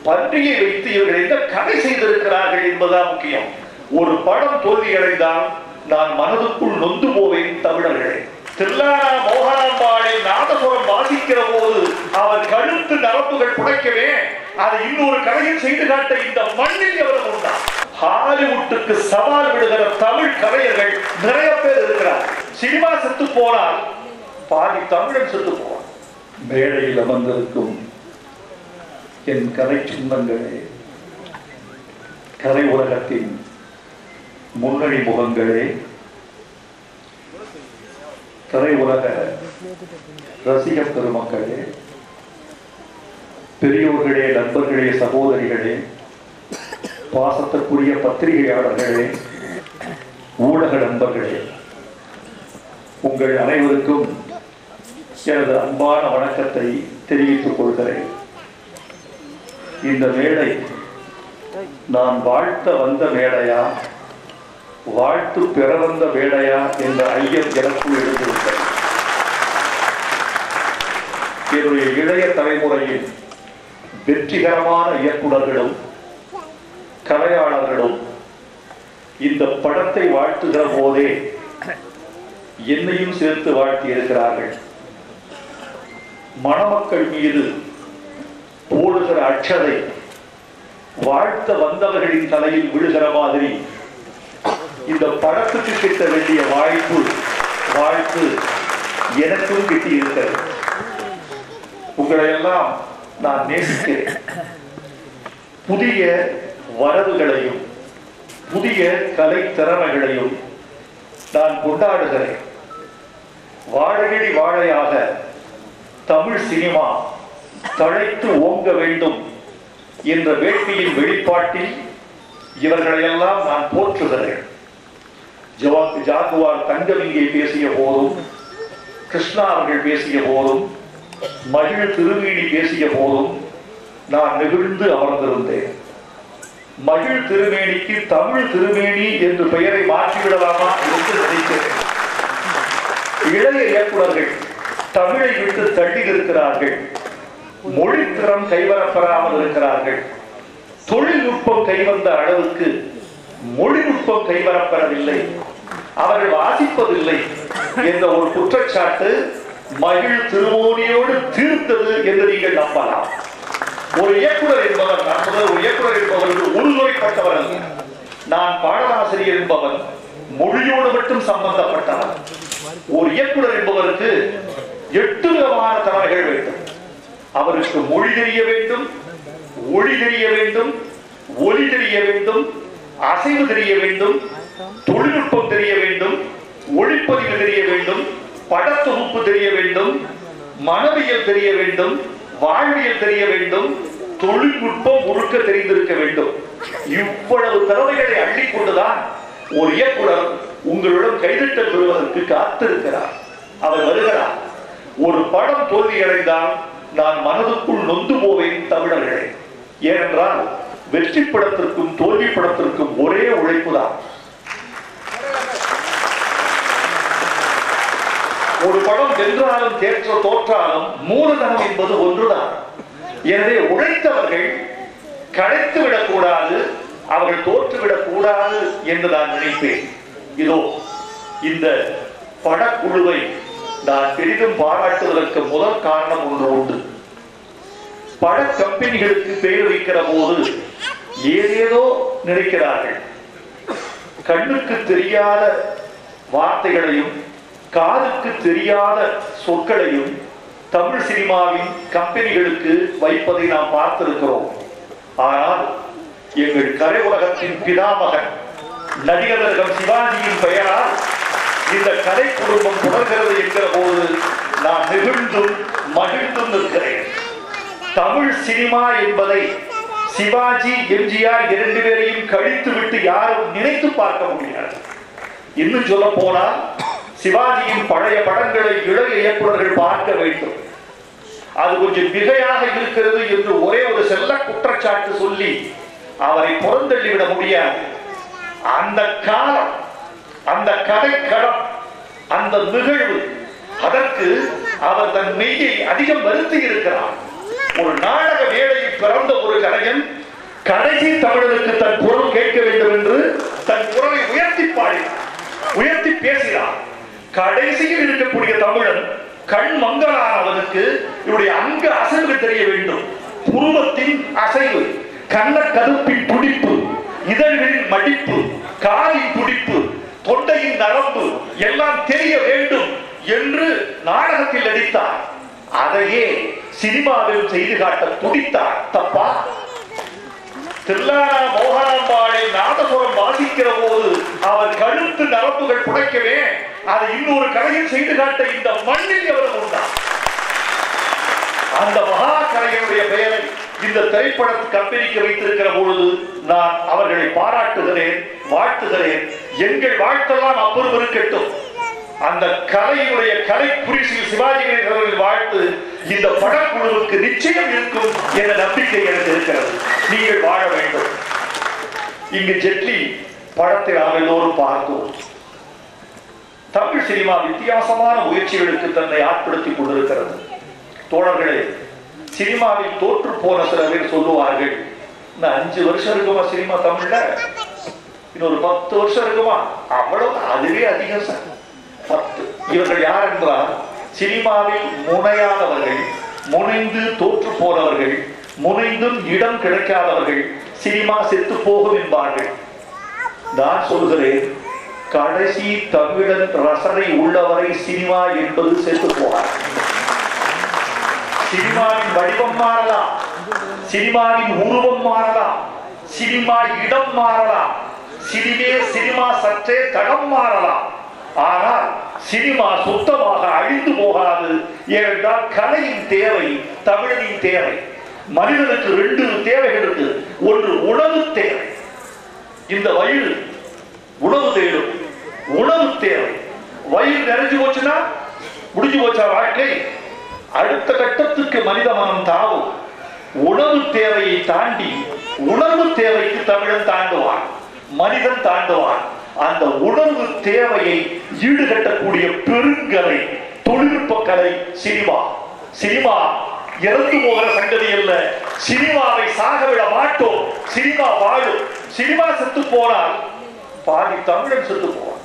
பன்றியை வைத்து இவர்கள் என்ன கதை செய்திருக்கிறார்கள் என்பதுதான் முக்கியம். ஒரு படம் தோல்வியடைந்தால் நான் மனதுக்குள் நொந்து போவேன். தமிழர்களே, தில்லானா மோகனாம்பாளை நாதசுரம் வாசிக்கிற போது அவர் கழுத்து நரம்புகள் புடைக்கவே அதை இன்னொரு கதையில் செய்து காட்ட இந்த மண்ணில் எவரும் உண்டா? ஹாலிவுட்டுக்கு சவால் விடுகிற தமிழ் கலைஞர்கள் நிறைய பேர் இருக்கிறார். சினிமா செத்து போனால் பாதி தமிழன் செத்து போவான். மேடையில் அமர்ந்திருக்கும் என் கலை சொந்தங்களே, கலை உலகத்தின் முன்னணி முகங்களே, கலை உலக ரசிக பெருமக்களே, பெரியோர்களே, நண்பர்களே, சகோதரிகளே, பாசத்திற்குரிய பத்திரிகையாளர்களே, ஊடக நண்பர்களே, உங்கள் அனைவருக்கும் எனது அன்பான வணக்கத்தை தெரிவித்துக் கொள்கிறேன். இந்த மேடை நான் வாழ்த்த வந்த மேடையா, வாழ்த்து பெற வந்த மேடையா என்ற ஐயம் எனக்குள் எழுந்திருக்கிறது. என்னுடைய இளைய தலைமுறையில் வெற்றிகரமான இயக்குநர்களும் கலையாளர்களும் இந்த படத்தை வாழ்த்துகிற போதே என்னையும் சேர்த்து வாழ்த்தி இருக்கிறார்கள். மணமக்கள் மீது போடுகிற அட்சதை வாழ்த்த வந்தவர்களின் தலையில் விழுகிற மாதிரி இந்த படத்துக்கு கிட்ட வேண்டிய வாழ்த்து எனக்கும் கிட்டி இருக்கிறது. உங்களை எல்லாம் நான் நேசிக்கிறேன். புதிய வரவுகளையும் புதிய கலை திறமைகளையும் நான் கொண்டாடுகிறேன். வாழையடி வாழையாக தமிழ் சினிமா தழைத்து ஓங்க வேண்டும் என்ற வேட்கையின் வெளிப்பாட்டில் இவர்களையெல்லாம் நான் போற்றுகிறேன். ஜாகுவார் தங்கம் இங்கே பேசிய போதும், கிருஷ்ணா அவர்கள் பேசிய போதும், மகிழ் திருவேணி பேசிய போதும் நான் நெகிழ்ந்து அமர்ந்திருந்தேன். மகிழ் திருவேணிக்கு தமிழ் திருவேணி என்று பெயரை மாற்றிவிடலாமா என்று நினைக்கிறேன். இளைய இயக்குநர்கள் தமிழை விட்டு தள்ளி இருக்கிறார்கள். மொழித்திறம் கைவரப்பெறாமல் இருக்கிறார்கள். தொழில்நுட்பம் கைவந்த அளவுக்கு மொழிநுட்பம் கைவரப்பெறவில்லை, அவர்கள் வாசிப்பதில்லை என்ற ஒரு குற்றச்சாட்டு மகிழ் திருவோணியோடு தீர்த்தது என்று நீங்கள் நம்பலாம். ஒரு இயக்குனர் என்பவர், ஒரு இயக்குனர் என்பவருக்கு உள்நுழைப்பட்டவர் அல்ல. நான் பாடலாசிரியர் என்பவன் மொழியோடு மட்டும் சம்பந்தப்பட்டவர். ஒரு இயக்குனர் என்பவருக்கு 8 விதமான திறமைகள் வேண்டும். அவருக்கு மொழி தெரிய வேண்டும், ஒளி தெரிய வேண்டும், ஒலி தெரிய வேண்டும், அசைவு தெரிய வேண்டும், தொழில்நுட்பம் தெரிய வேண்டும், ஒளிப்பதிவு தெரிய வேண்டும், படத்தொகுப்பு தெரிய வேண்டும், மனவியல் தெரிய வேண்டும், வாழ்வியல் தெரிய வேண்டும், தொழில்நுட்பம் முழுக்க தெரிந்திருக்க வேண்டும். இவ்வளவு திறமைகளை அள்ளிக் கொண்டுதான் ஒரு இயக்குனர் உங்களிடம் கைதட்டல் பெறுவதற்கு காத்திருக்கிறார். அவர் வருகிறார். ஒரு படம் தோல்வியடைந்தால் நான் மனதுக்குள் நொந்து போவேன் தமிழர்களே. ஏனென்றால் வெற்றி படத்திற்கும் தோல்வி படத்திற்கும் ஒரே உழைப்பு தான். ஒரு படம் வென்றாலும் தோற்றாலும் மூலதனம் என்பது ஒன்றுதான். எனவே உழைத்தவர்கள் களைத்து விடக்கூடாது, அவர்கள் தோற்றுவிடக் கூடாது என்று நான் நினைப்பேன். இதோ இந்த படக்குழுவை நான் பெரிதும் பாராட்டுவதற்கு முதல் காரணம் ஒன்று உண்டு. பட கம்பெனிகளுக்கு பெயர் வைக்கிற போது ஏதேதோ நினைக்கிறார்கள். கண்ணுக்கு தெரியாத வார்த்தைகளையும் காதுக்கு தெரியாத சொற்களையும் தமிழ் சினிமாவின் கம்பெனிகளுக்கு வைப்பதை நாம் பார்த்திருக்கிறோம். ஆனால் எங்கள் கலை உலகத்தின் பிதாமகன் நடிகர் சிவாஜியின் பெயரால் இந்த கலை குடும்பம் தொடர்கிறது என்கிற போது நான் நெகிழ்ந்தும் மகிழ்ந்தும் இருக்கிறேன். தமிழ் சினிமா என்பதை சிவாஜி, எம்ஜிஆர் 2 பேரையும் கழித்து விட்டு யாரும் நினைத்து பார்க்க முடியாது. இன்னும் சொல்ல போனால் சிவாஜியின் பழைய படங்களை இளைய இயக்குநர்கள் பார்க்க வேண்டும். அது கொஞ்சம் மிகையாக இருக்கிறது என்று ஒரே ஒரு செல்ல குற்றச்சாட்டு சொல்லி அவரை புறந்தள்ளிவிட முடியாது. அந்த காலம், அந்த கதைக்களம், அந்த நிகழ்வு, அதற்கு அவர் தன் மெய்யை அதிகம் வருத்தி இருக்கிறார். ஒரு நாடக வேலையை பிறந்த ஒரு கலைஞன் கடைசி தமிழனுக்கு தன் குரல் கேட்க வேண்டும் என்று தன் குரலை உயர்த்தி பாடினார், உயர்த்தி பேசினார். கடைசியில் இருக்கக்கூடிய தமிழன் கண் மங்களானவனுக்கு இவருடைய அங்க அசைவுகள் தெரிய வேண்டும். புருவத்தின் அசைவு, கண்ண கருப்பின் துடிப்பு, இதழ்களின் மடிப்பு, காலின் துடிப்பு, தொண்டையின் நரம்பு எல்லாம் தெரிய வேண்டும் என்று நாடகத்தில் நடித்தார். அதையே சினிமாவில் செய்து காட்ட துடித்தார். தப்பா? தில்லானா மோகனாம்பாளில் நாதசுரம் வாசிக்கிற போது அவர் கழுத்து நரம்புகள் புடைக்கவே அதை இன்னொரு கலையில் செய்து காட்ட இந்த மண்ணில் எவரும் உண்டார். அந்த மகா கலைஞருடைய பெயரை இந்த திரைப்பட கம்பெனிக்கு வைத்திருக்கிற பொழுது நான் அவர்களை பாராட்டுகிறேன், வாழ்த்துகிறேன். எங்கள் வாழ்த்தெல்லாம் அப்புறம் இருக்கட்டும். அந்த கலையுடைய கலை புரிசில் சிவாஜி கணேசன் வாழ்த்து இந்த படக்குழுவுக்கு நிச்சயம் இருக்கும் என்ற நம்பிக்கை எனக்கு இருக்கிறது. நீங்கள் வாழ வேண்டும். இங்கு ஜெட்லி படத்தை நாம் எல்லோரும் பார்த்தோம். தமிழ் சினிமா வித்தியாசமான முயற்சிகளுக்கு தன்னை ஆட்படுத்திக் கொண்டிருக்கிறது. தோழர்களே, சினிமாவில் தோற்று போன சில பேர் சொல்லுவார்கள், இன்னும் 5 வருஷம் இருக்குமா சினிமா தமிழ்ல, இன்னொரு 10 வருஷம் இருக்குமா, அவ்வளவு, அதுவே அதிகம் சார் 10. இவர்கள் யார் என்றால் சினிமாவில் முனையாதவர்கள், முனைந்து தோற்று போனவர்கள், முனைந்தும் இடம் கிடைக்காதவர்கள். சினிமா செத்து போகும் என்பார்கள். நான் சொல்கிறேன், கடைசி தமிழன் ரசனை உள்ளவரை சினிமா என்பது செத்து போகாது. சினிமாவின் வடிவம் மாறலாம், சினிமாவின் உருவம் மாறலாம், சினிமா இடம் மாறலாம், சினிமா சற்றே தடம் மாறலாம். ஆனால் சினிமா சுத்தமாக அழிந்து போகாது. ஏனென்றால் கலையின் தேவை, தமிழனின் தேவை. மனிதனுக்கு 2 தேவைகள் இருக்கு. ஒன்று உணவு தேவை. இந்த வயிறு உணவு தேடும், உணவு தேவை. வயிறு நிறைஞ்சு போச்சுன்னா முடிஞ்சு போச்சா வாழ்க்கை. அடுத்த கட்டத்துக்கு மனித மனம் தாவும். உணவு தேவையை தாண்டி உணர்வு தேவைக்கு தமிழன் தாண்டுவான், மனிதன் தாண்டுவான். அந்த உணர்வு தேவையை ஈடுகட்டக்கூடிய பெருங்கலை, தொழில்நுட்ப கலை சினிமா. சினிமா இறந்து போகிற சங்கதி அல்ல. சினிமாவை சாக விட மாட்டோம். சினிமா வாழும். சினிமா செத்து போனால் பாதி தமிழன் செத்து போவான்.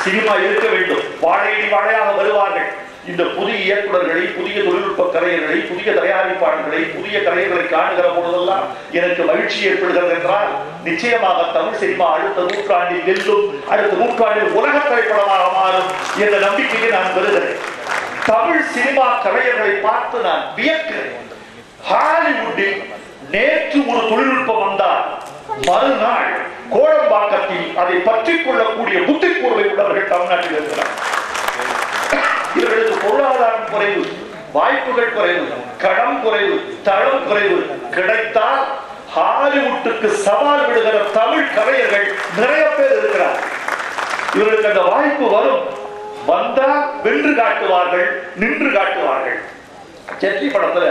சினிமா இருக்க வேண்டும். வாழையடி வாழையாக வருவார்கள். இந்த புதிய இயக்குநர்களை, புதிய தொழில்நுட்ப கலைஞர்களை, புதிய தயாரிப்பாளர்களை, புதிய கலைஞர்களை காணுகிற பொழுதெல்லாம் எனக்கு மகிழ்ச்சி ஏற்படுகிறது என்றால் நிச்சயமாக தமிழ் சினிமா அடுத்த நூற்றாண்டில் வெல்லும், அடுத்த நூற்றாண்டில் உலக திரைப்படமாக மாறும் என்ற நம்பிக்கையை நான் பெறுகிறேன். தமிழ் சினிமா கலைஞர்களை பார்த்து நான் வியக்கிறேன். ஹாலிவுட்டில் நேற்று ஒரு தொழில்நுட்பம் வந்தால் மறுநாள் கோடம்பாக்கத்தில் அதை பற்றிக் கொள்ளக்கூடிய புத்திக்கூர்மை உள்ளவர்கள் தமிழ்நாட்டில் இருக்கிறார். இவர்களுக்கு பொருளாதாரம் குறைவு, வாய்ப்புகள் குறைவு, கடன் குறைவு, தளம் குறைவு. கிடைத்தால் ஹாலிவுட்டுக்கு சவால் விடுகிற தமிழ் கலைஞர்கள் நிறைய பேர் இருக்கிறார். இவர்களுக்கு அந்த வாய்ப்பு வரும். வந்தால் வென்று காட்டுவார்கள், நின்று காட்டுவார்கள். ஜெட்லி படத்துல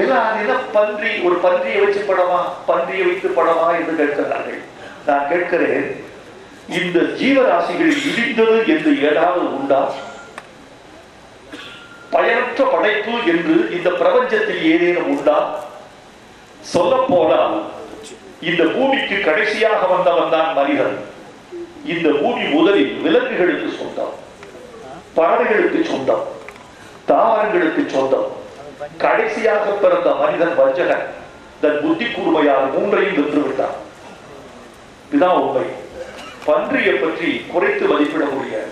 எல்லாம் பன்றி, ஒரு பன்றியை வச்சு படமா, பன்றியை வைத்து படமா என்று கேட்கிறார்கள். நான் கேட்கிறேன், இந்த ஜீவராசிகளில் இடிந்தது என்று ஏதாவது உண்டா? பயனற்ற படைப்பு என்று இந்த பிரபஞ்சத்தில் ஏதேனும் உண்டா? சொல்ல போனால் இந்த பூமிக்கு கடைசியாக வந்தவன் தான் மனிதன். இந்த பூமி முதலில் விலங்குகளுக்கு சொந்தம், பறவைகளுக்கு சொந்தம், தாவரங்களுக்கு சொந்தம். கடைசியாக பிறந்த மனிதன் வஞ்சகன். தன் புத்தி கூர்மையால் 3ஐயும் வென்று விட்டான். இதுதான் உண்மை. பன்றியை பற்றி குறைத்து மதிப்பிட முடியாது.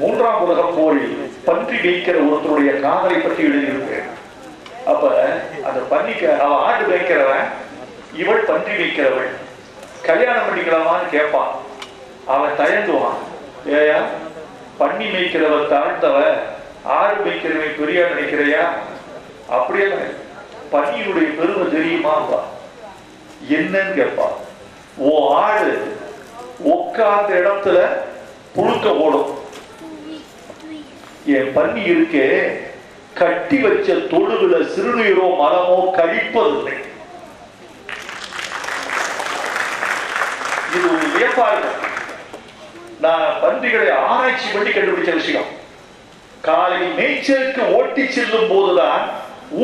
3ஆம் உலகப் போரில் பன்றி மேய்க்கிற ஒருத்தருடைய காதலை பற்றி எழுதியிருக்கிறேன். அப்ப அந்த பன்னிக்கு அவன் ஆடு மேய்க்கிறவன், இவள் பன்றி மேய்க்கிறவள். கல்யாணம் பண்ணிக்கலாமான்னு கேட்பான். அவன் தயங்குவான். ஏயா, பன்னி மேய்க்கிறவன் தாழ்ந்தவ, ஆடு மேய்க்கிறவன் பெரியா நினைக்கிறையா? அப்படியே பன்னியுடைய பெருமை தெரியுமா? என்னன்னு கேட்பான். ஓ ஆடு உட்கார்ந்த இடத்துல புழுக்க ஓடும். என் பன்னி இருக்கே, கட்டி வச்ச தொழுதுல சிறுநீரோ மரமோ கழிப்பதில்லை. இது ஒரு வியப்பாக நான் பன்றிகளை ஆராய்ச்சி பண்ணி கண்டுபிடிச்ச விஷயம். காலையில் மேய்ச்சலுக்கு ஓட்டி செல்லும் போதுதான்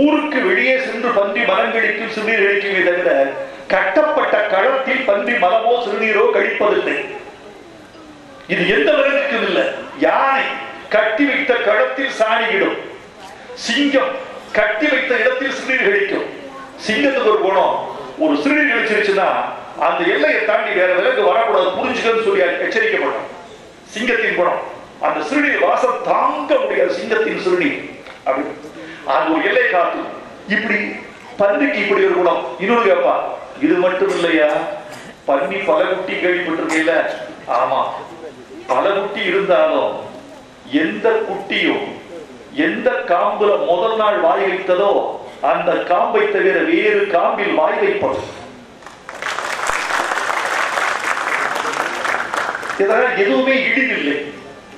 ஊருக்கு வெளியே சென்று பன்றி மலங்களிக்கும் சிறுநீர் கழிக்குமே தவிர கட்டப்பட்ட களத்தில் பன்றி மலமோ சிறுநீரோ கழிப்பதில்லை. இது எந்த விலங்குக்கும் இல்லை. யானை கட்டி வைத்த களத்தில் சாணியிடும். சிங்கம் கட்டி வைத்த இடத்தில் சிறுநீர் கழிக்கும். சிங்கத்துக்கு ஒரு குணம், ஒரு சிறுநீர் கழிச்சிருச்சுன்னா அந்த எல்லையை தாண்டி வேற விலங்கு வரக்கூடாது, புரிஞ்சுக்கன்னு சொல்லி எச்சரிக்கப்படும். சிங்கத்தின் குணம் அந்த சிறுநீர் வாசம் தாங்க முடியாது. சிங்கத்தின் சிறுநீர் அப்படி அது ஒரு எல்லை காத்து. இப்படி பன்னிக்கு இப்படி ஒரு குணம். இன்னொரு கேப்பா, இது மட்டும் இல்லையா, பன்னி பல குட்டி கேள்விப்பட்டிருக்கீங்கள? ஆமா, பல குட்டி இருந்தாலும் எந்த குட்டியும் எந்த காம்புல முதல் நாள் வாய் வைத்ததோ அந்த காம்பை தவிர வேறு காம்பில் வாய் வைப்பது. இதனால் எதுவுமே இடிவில்லை.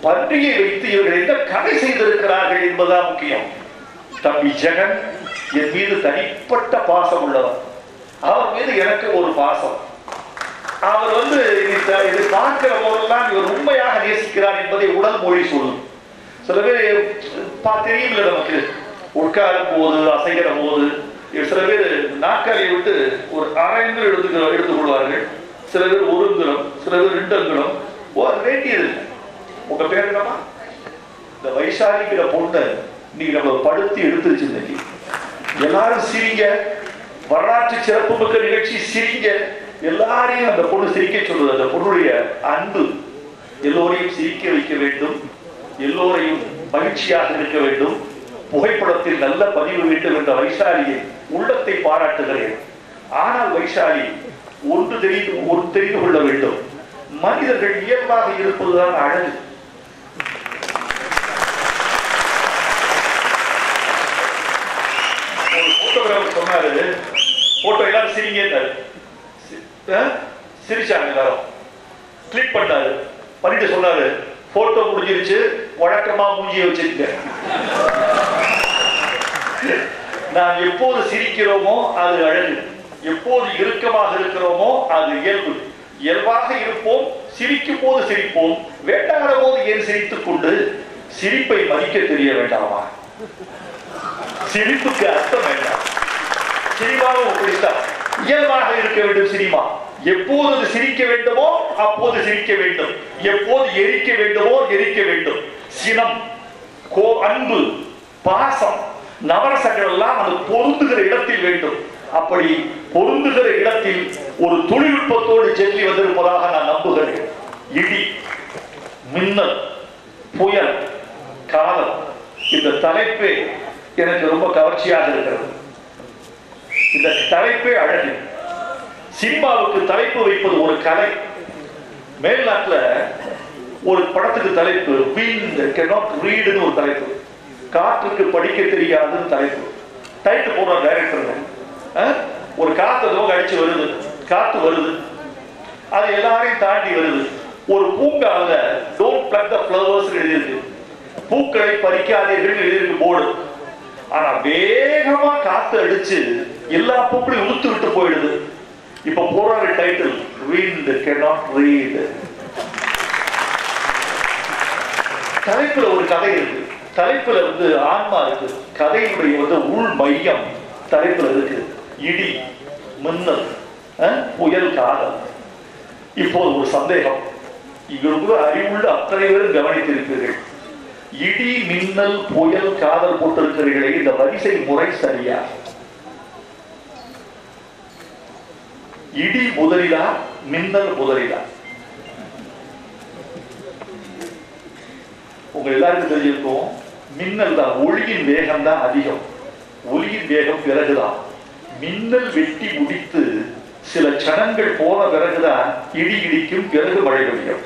பன்றியை வைத்து இவர்கள் என்ன கதை செய்திருக்கிறார்கள் என்பதுதான் முக்கியம். தம்பி ஜெகன் என் மீது தனிப்பட்ட பாசம் உள்ளவர். அவர் மீது எனக்கு ஒரு பாசம். அவர் இதை பார்க்கிற போதெல்லாம் இவர் உண்மையாக நேசிக்கிறார் என்பதை உடல் மொழி சொல்லும். சில பேர் தெரியுமில்ல, நமக்கு உட்காரும் போது அசைகிற போது சில பேர் நாற்காலியை விட்டு ஒரு அரைந்து எடுத்துக் கொள்வார்கள். சில பேர் ஒரு அங்குலம், சில பேர் 2 அங்குலம். வேண்டியது இல்லை. உங்க பேர் என்னமா? இந்த வைசாலிக்கிற பொண்ணு இன்னைக்கு நம்ம படுத்தி எடுத்துருச்சு. இன்னைக்கு எல்லாரும் சிரிங்க, வரலாற்று சிறப்பு மிக்க நிகழ்ச்சி, சிரிங்க. எல்லாரையும் அந்த பொண்ணு சிரிக்க சொல்றது. அந்த பொண்ணுடைய அன்பு எல்லோரையும் சிரிக்க வைக்க வேண்டும், எல்லோரையும் மகிழ்ச்சியாக இருக்க வேண்டும், புகைப்படத்தில் நல்ல பதிவு வேண்டும் என்ற வைசாலியை உள்ளத்தை பாராட்டுகிறேன். ஆனால் வைசாலி ஒன்று தெரிந்து கொள்ள வேண்டும், மனிதர்கள் இயல்பாக இருப்பதுதான் அழகு. போட்டோகிராஃபர் சொன்னாரு, போட்டோ எல்லாரும் சிரிங்க, சிரிச்சாங்க. எல்லாரும் கிளிக் பண்ணாரு. பண்ணிட்டு சொன்னாரு, போட்டோ முடிஞ்சிருச்சு, வழக்கமா மூஞ்சியை வச்சிருக்க. நாம் எப்போது சிரிக்கிறோமோ அது அழகு, எப்போது இறுக்கமாக இருக்கிறோமோ அது இயல்பு. இயல்பாக இருப்போம், சிரிக்கும் போது சிரிப்போம், வேண்டாத போது ஏன் சிரித்துக் கொண்டு சிரிப்பை மதிக்க தெரிய வேண்டாமா? சிரிப்புக்கு அர்த்தம் வேண்டாம். சினிமாவும் அப்படித்தான், இயல்பாக இருக்க வேண்டும். சினிமா எப்போது சிரிக்க வேண்டுமோ அப்போது சிரிக்க வேண்டும், எப்போது எரிக்க வேண்டுமோ எரிக்க வேண்டும். சினம், அன்பு, பாசம், நவரசங்கள் எல்லாம் அது பொருந்துகிற இடத்தில் வேண்டும். அப்படி பொருந்துகிற இடத்தில் ஒரு தொழில்நுட்பத்தோடு செல்லி வந்திருப்பதாக நான் நம்புகிறேன். இடி, மின்னல், புயல், காலம், இந்த தலைப்பே எனக்கு ரொம்ப கவர்ச்சியாக இருக்கிறது. இந்த தலைப்பே அழகு. சினிமாவுக்கு தலைப்பு வைப்பது ஒரு கலை. மேல்நாட்டுல ஒரு படத்துக்கு தலைப்பு wind cannot read ன்னு ஒரு தலைப்பு, காற்றுக்கு படிக்க தெரியாதுன்னு தலைப்பு. டைட்டில் போடுற டைரக்டர் ஒரு காத்து நோக்க அடிச்சு வருது, காத்து வருது, அது எல்லாரையும் தாண்டி வருது. ஒரு பூங்கால டோன்ட் பிளக் த ஃப்ளவர்ஸ் எழுதியிருக்கு, பூக்களை பறிக்காதீர்கள் எழுதியிருக்கு போர்டு. ஆனா வேகமா காத்து அடிச்சு எல்லா பூக்களையும் உளுத்து விட்டு போயிடுது. இப்ப போறாரு டைட்டில் wind cannot read. தலைப்புல ஒரு கதை இருக்கு, தலைப்புல ஆன்மா இருக்கு, கதையினுடைய உள் மையம் தலைப்புல இருக்கு. இடி, மின்னல், புயல், காதல். இப்போது ஒரு சந்தேகம், இவருக்கு அறிவுள்ள அத்தனை பேரும் கவனித்திருப்பீர்கள். இடி, மின்னல், புயல், காதல் போட்டிருக்கிறீர்களே, இந்த வரிசை முறை சரியா? இடி முதலிலா, மின்னல் முதலிலா? உங்க எல்லாருக்கும் தெரிஞ்சிருக்கும், மின்னல் தான், ஒளியின் வேகம் தான் அதிகம், ஒளியின் வேகம் பிறகுதான். மின்னல் வெட்டி முடித்து சில சனங்கள் போன பிறகுதான் இடி இடிக்கும், பிறகு மழை பெய்யும்.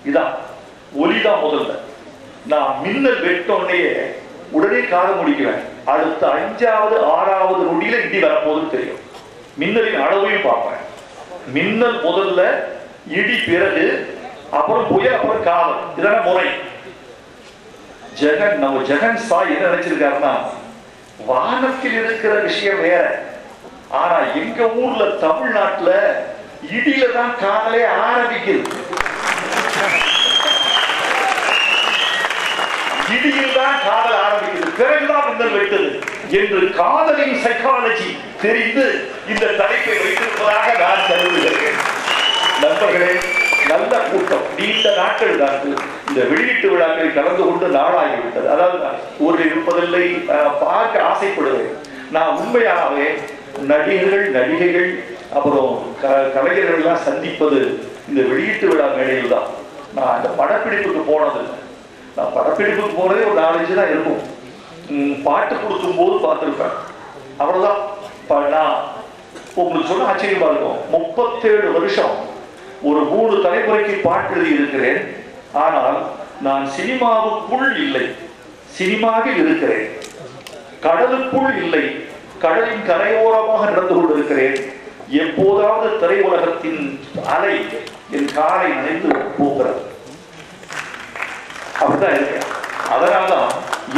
இதான் ஒலிதான் முதல்ல. நான் மின்னல் வெட்டோடனே உடனே காது முடிக்கிறேன், அடுத்த 5வது 6வது நொடியில இடி வரப்போதுன்னு தெரியும். மின்னலின் அளவையும் பார்ப்பேன். மின்னல் முதல்ல, இடி பிறகு, அப்புறம் புயல், அப்புறம் காதல். இதான முறை. ஜெகன், நம்ம ஜெகன் சாய் என்ன நினைச்சிருக்காருன்னா, வானத்தில் இருக்கிற விஷயம் வேற, ஆனா எங்க ஊர்ல தமிழ்நாட்டுல இடியில தான் காதலே ஆரம்பிக்குது. இடியில் தான் காதல் ஆரம்பிக்குது, பிறகுதான் கண்ணல் வெட்டது என்று காதலின் சைக்காலஜி தெரிந்து இந்த தலைப்பை வைத்திருப்பதாக நான் கருதுகிறேன். நண்பர்களே, நல்ல கூட்டம், நீண்ட நாட்கள் தான் இந்த வெளியீட்டு விழாக்களில் கலந்து கொண்டு நாளாகிவிட்டது. அதாவது ஒரு இருப்பதில்லை, பார்க்க ஆசைப்படுவேன். நான் உண்மையாகவே நடிகர்கள், நடிகைகள், அப்புறம் கலைஞர்கள் எல்லாம் சந்திப்பது இந்த வெளியீட்டு விழா மேடையில் தான். நான் அந்த படப்பிடிப்புக்கு போனதில்லை. நான் படப்பிடிப்புக்கு போனதே ஒரு 4-5 தான் இருக்கும். பாட்டு கொடுக்கும் போது பார்த்துருப்பேன், அவ்வளவுதான். நான் உங்களுக்கு சொல்ல ஆச்சரியமா இருக்கும், 37 வருஷம் ஒரு 3 தலைமுறைக்கு பாட்டு எழுதி இருக்கிறேன். ஆனால் நான் சினிமாவுக்குள் இல்லை, சினிமாவில் இருக்கிறேன். கடலுக்குள் இல்லை, கடலின் கரையோரமாக நடந்து கொண்டிருக்கிறேன். எப்போதாவது திரையுலகத்தின் அலை என் காலை நினைத்து போகிறது. அப்படிதான் இருக்கேன். அதனால்தான்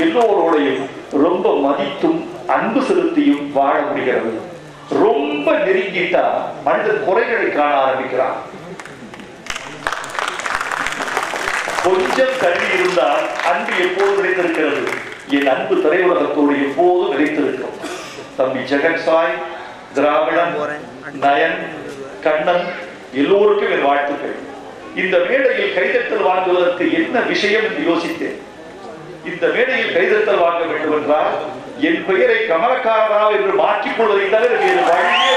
எல்லோரோடையும் ரொம்ப மதித்தும் அன்பு செலுத்தியும் வாழ முடிகிறது. ரொம்ப நெருங்கிட்டா மனிதன் குறைகளை காண ஆரம்பிக்கிறான். கொஞ்சம் தள்ளி இருந்தால் அன்பு எப்போது நிலைத்திருக்கிறது. என் அன்பு திரையுலகத்தோடு எப்போது நிலைத்திருக்கும். தம்பி ஜெகன் சாய், திராவிடன், நயன், கண்ணன் எல்லோருக்கும் என் வாழ்த்துக்கள். இந்த மேடையில் கைதட்டல் வாங்குவதற்கு என்ன விஷயம் என்று யோசித்தேன். இந்த மேடையில் கைதட்டல் வாங்க வேண்டும் என்றால் என் பெயரை கமலக்காரராவ் என்று மாற்றிக் கொள்வதை தவிர வேறு வழியே